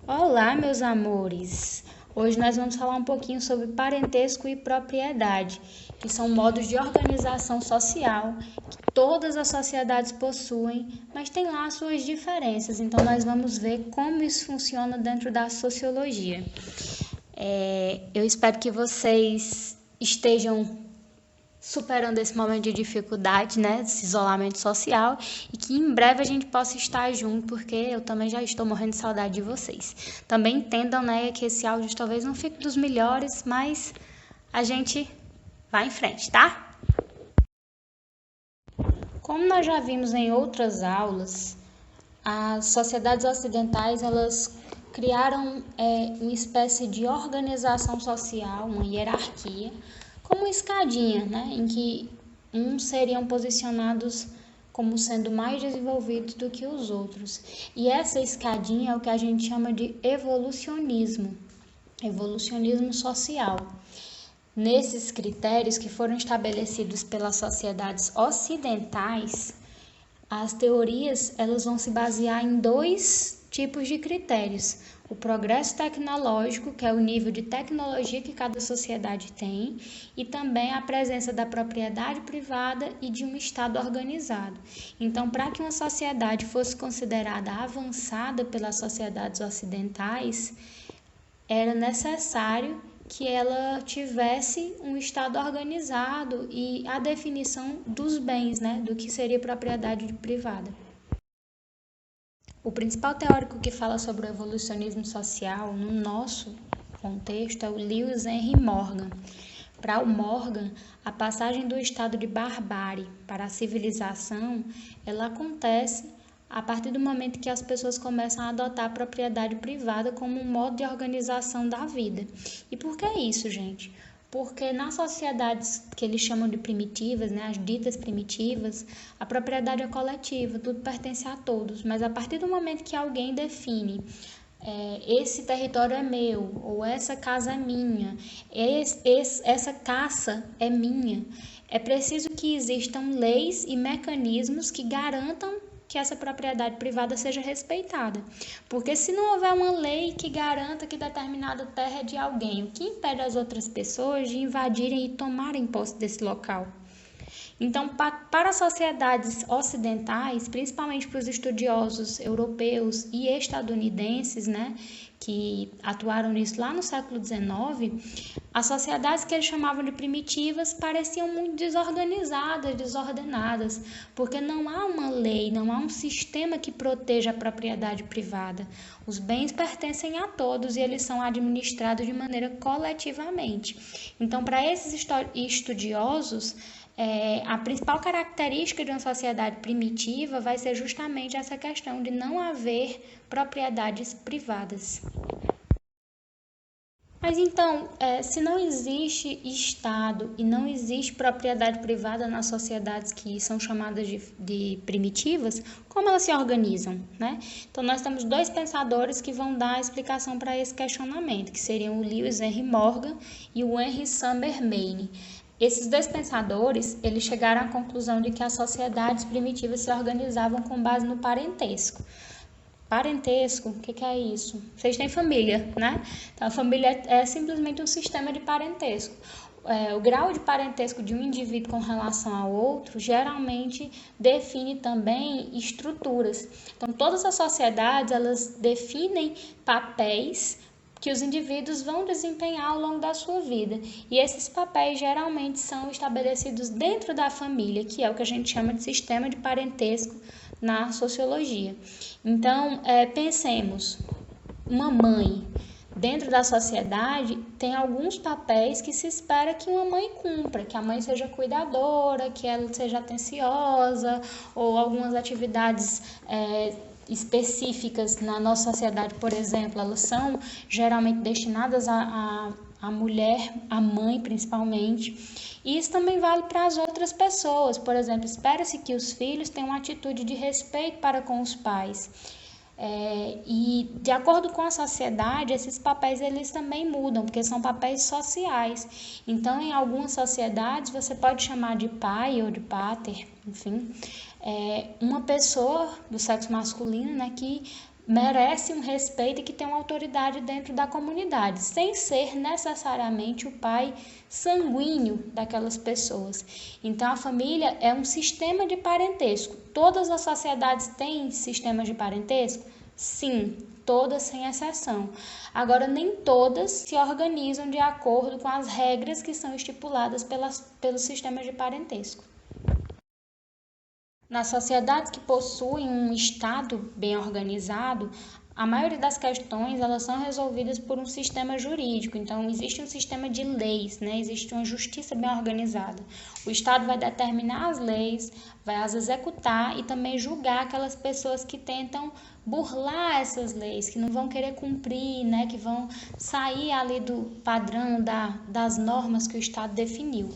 Olá, meus amores! Hoje nós vamos falar um pouquinho sobre parentesco e propriedade, que são modos de organização social que todas as sociedades possuem, mas tem lá suas diferenças. Então nós vamos ver como isso funciona dentro da sociologia. Eu espero que vocês estejam superando esse momento de dificuldade, né, esse isolamento social, e que em breve a gente possa estar junto, porque eu também já estou morrendo de saudade de vocês. Também entendam, né, que esse áudio talvez não fique dos melhores, mas a gente vai em frente, tá? Como nós já vimos em outras aulas, as sociedades ocidentais elas criaram uma espécie de organização social, uma hierarquia, como uma escadinha, né, em que uns seriam posicionados como sendo mais desenvolvidos do que os outros. E essa escadinha é o que a gente chama de evolucionismo social. Nesses critérios que foram estabelecidos pelas sociedades ocidentais, as teorias elas vão se basear em dois tipos de critérios. O progresso tecnológico, que é o nível de tecnologia que cada sociedade tem, e também a presença da propriedade privada e de um Estado organizado. Então, para que uma sociedade fosse considerada avançada pelas sociedades ocidentais, era necessário que ela tivesse um estado organizado e a definição dos bens, né, do que seria propriedade privada. O principal teórico que fala sobre o evolucionismo social no nosso contexto é o Lewis Henry Morgan. Para o Morgan, a passagem do estado de barbárie para a civilização, ela acontece a partir do momento que as pessoas começam a adotar a propriedade privada como um modo de organização da vida. E por que isso, gente? Porque nas sociedades que eles chamam de primitivas, né, as ditas primitivas, a propriedade é coletiva, tudo pertence a todos. Mas a partir do momento que alguém define esse território é meu, ou essa casa é minha, essa caça é minha, é preciso que existam leis e mecanismos que garantam que essa propriedade privada seja respeitada. Porque se não houver uma lei que garanta que determinada terra é de alguém, o que impede as outras pessoas de invadirem e tomarem posse desse local? Então, para as sociedades ocidentais, principalmente para os estudiosos europeus e estadunidenses, né, que atuaram nisso lá no século XIX, as sociedades que eles chamavam de primitivas pareciam muito desorganizadas, desordenadas, porque não há uma lei, não há um sistema que proteja a propriedade privada. Os bens pertencem a todos e eles são administrados de maneira coletivamente. Então, para esses estudiosos, a principal característica de uma sociedade primitiva vai ser justamente essa questão de não haver propriedades privadas. Mas então, se não existe Estado e não existe propriedade privada nas sociedades que são chamadas de primitivas, como elas se organizam, né? Então, nós temos dois pensadores que vão dar a explicação para esse questionamento, que seriam o Lewis Henry Morgan e o Henry Summer Maine. Esses dois pensadores, eles chegaram à conclusão de que as sociedades primitivas se organizavam com base no parentesco. Parentesco, o que é isso? Vocês têm família, né? Então, a família é simplesmente um sistema de parentesco. O grau de parentesco de um indivíduo com relação ao outro geralmente define também estruturas. Então, todas as sociedades, elas definem papéis que os indivíduos vão desempenhar ao longo da sua vida. E esses papéis geralmente são estabelecidos dentro da família, que é o que a gente chama de sistema de parentesco na sociologia. Então, pensemos, uma mãe dentro da sociedade tem alguns papéis que se espera que uma mãe cumpra, que a mãe seja cuidadora, que ela seja atenciosa, ou algumas atividades específicas na nossa sociedade, por exemplo, elas são geralmente destinadas à mulher, à mãe principalmente. E isso também vale para as outras pessoas. Por exemplo, espera-se que os filhos tenham uma atitude de respeito para com os pais. E de acordo com a sociedade, esses papéis eles também mudam, porque são papéis sociais. Então, em algumas sociedades, você pode chamar de pai ou de pater, enfim, uma pessoa do sexo masculino, né, que merece um respeito e que tem uma autoridade dentro da comunidade, sem ser necessariamente o pai sanguíneo daquelas pessoas. Então, a família é um sistema de parentesco. Todas as sociedades têm sistemas de parentesco? Sim, todas sem exceção. Agora, nem todas se organizam de acordo com as regras que são estipuladas pelos sistemas de parentesco. Nas sociedades que possuem um Estado bem organizado, a maioria das questões elas são resolvidas por um sistema jurídico. Então, existe um sistema de leis, né? Existe uma justiça bem organizada. O Estado vai determinar as leis, vai as executar e também julgar aquelas pessoas que tentam burlar essas leis, que não vão querer cumprir, né? Que vão sair ali do padrão das normas que o Estado definiu.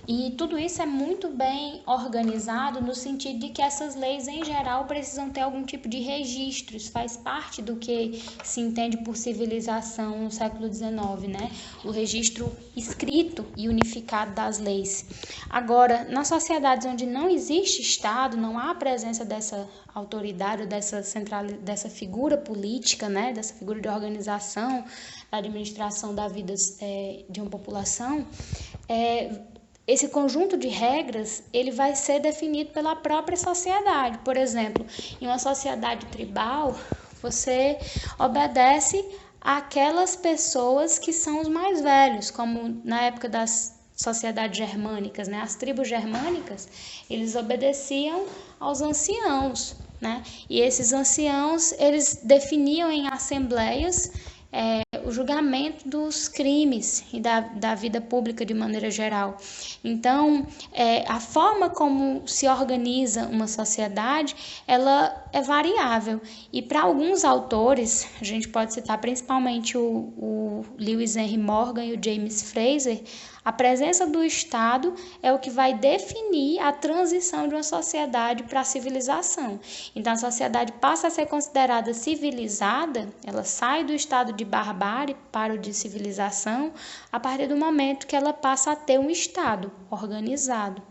E tudo isso é muito bem organizado no sentido de que essas leis, em geral, precisam ter algum tipo de registros, faz parte do que se entende por civilização no século XIX, né? O registro escrito e unificado das leis. Agora, nas sociedades onde não existe Estado, não há a presença dessa autoridade, dessa figura política, né? Dessa figura de organização, da administração da vida de uma população, esse conjunto de regras ele vai ser definido pela própria sociedade. Por exemplo, em uma sociedade tribal, você obedece àquelas pessoas que são os mais velhos, como na época das sociedades germânicas, né? As tribos germânicas, eles obedeciam aos anciãos, né? E esses anciãos, eles definiam em assembleias o julgamento dos crimes e da vida pública de maneira geral. Então, a forma como se organiza uma sociedade, ela é variável. E para alguns autores, a gente pode citar principalmente o Lewis Henry Morgan e o James Frazer, a presença do Estado é o que vai definir a transição de uma sociedade para a civilização. Então, a sociedade passa a ser considerada civilizada, ela sai do estado de barbárie para o de civilização, a partir do momento que ela passa a ter um Estado organizado.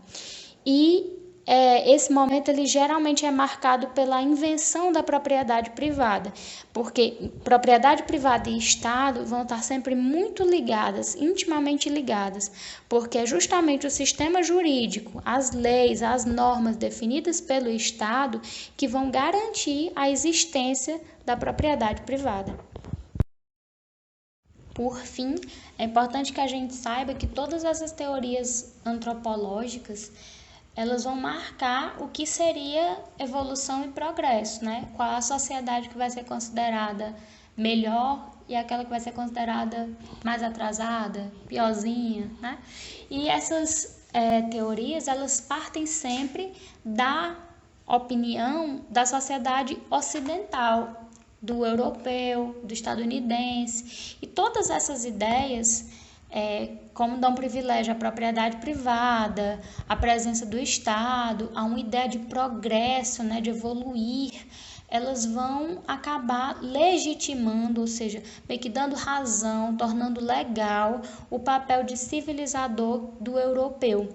E esse momento ele geralmente é marcado pela invenção da propriedade privada, porque propriedade privada e Estado vão estar sempre muito ligadas, intimamente ligadas, porque é justamente o sistema jurídico, as leis, as normas definidas pelo Estado que vão garantir a existência da propriedade privada. Por fim, é importante que a gente saiba que todas essas teorias antropológicas elas vão marcar o que seria evolução e progresso, né? Qual a sociedade que vai ser considerada melhor e aquela que vai ser considerada mais atrasada, piorzinha, né? E essas teorias, elas partem sempre da opinião da sociedade ocidental, do europeu, do estadunidense, e todas essas ideias como dão privilégio à propriedade privada, à presença do Estado, a uma ideia de progresso, né, de evoluir, elas vão acabar legitimando, ou seja, meio que dando razão, tornando legal o papel de civilizador do europeu.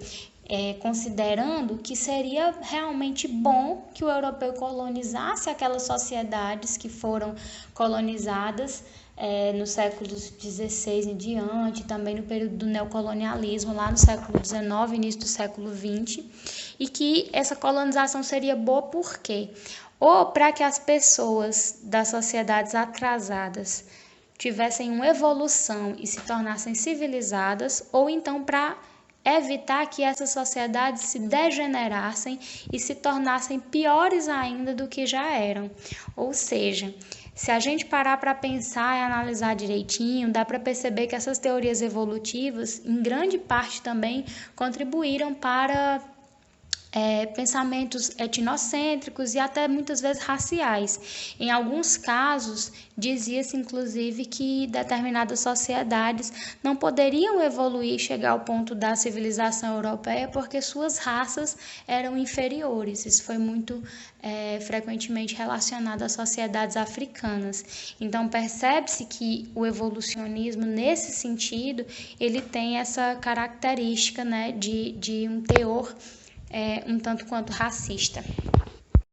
Considerando que seria realmente bom que o europeu colonizasse aquelas sociedades que foram colonizadas nos séculos XVI em diante, também no período do neocolonialismo, lá no século XIX, início do século XX, e que essa colonização seria boa por quê? Ou para que as pessoas das sociedades atrasadas tivessem uma evolução e se tornassem civilizadas, ou então para evitar que essas sociedades se degenerassem e se tornassem piores ainda do que já eram. Ou seja, se a gente parar para pensar e analisar direitinho, dá para perceber que essas teorias evolutivas, em grande parte também, contribuíram para pensamentos etnocêntricos e até muitas vezes raciais. Em alguns casos, dizia-se inclusive que determinadas sociedades não poderiam evoluir e chegar ao ponto da civilização europeia porque suas raças eram inferiores. Isso foi muito frequentemente relacionado às sociedades africanas. Então, percebe-se que o evolucionismo, nesse sentido, ele tem essa característica, né, de um teor um tanto quanto racista.